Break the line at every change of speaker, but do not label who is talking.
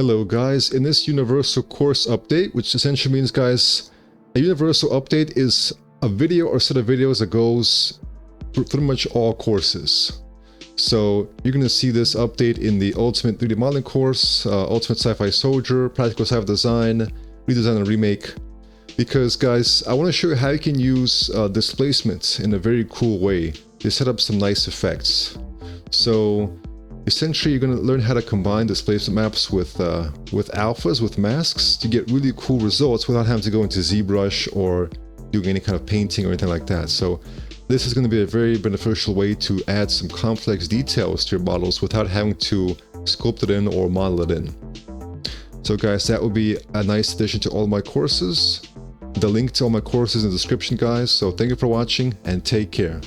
Hello guys, in this universal course update, which essentially means guys, a universal update is a video or set of videos that goes for pretty much all courses. So you're going to see this update in the Ultimate 3D Modeling course, Ultimate Sci-Fi Soldier, Practical Sci-Fi Design, Redesign and Remake. Because guys, I want to show you how you can use displacement in a very cool way to set up some nice effects. So essentially, you're going to learn how to combine displacement maps with alphas, with masks, to get really cool results without having to go into ZBrush or doing any kind of painting or anything like that. So this is going to be a very beneficial way to add some complex details to your models without having to sculpt it in or model it in. So guys, that would be a nice addition to all my courses. The link to all my courses in the description, guys. So thank you for watching and take care.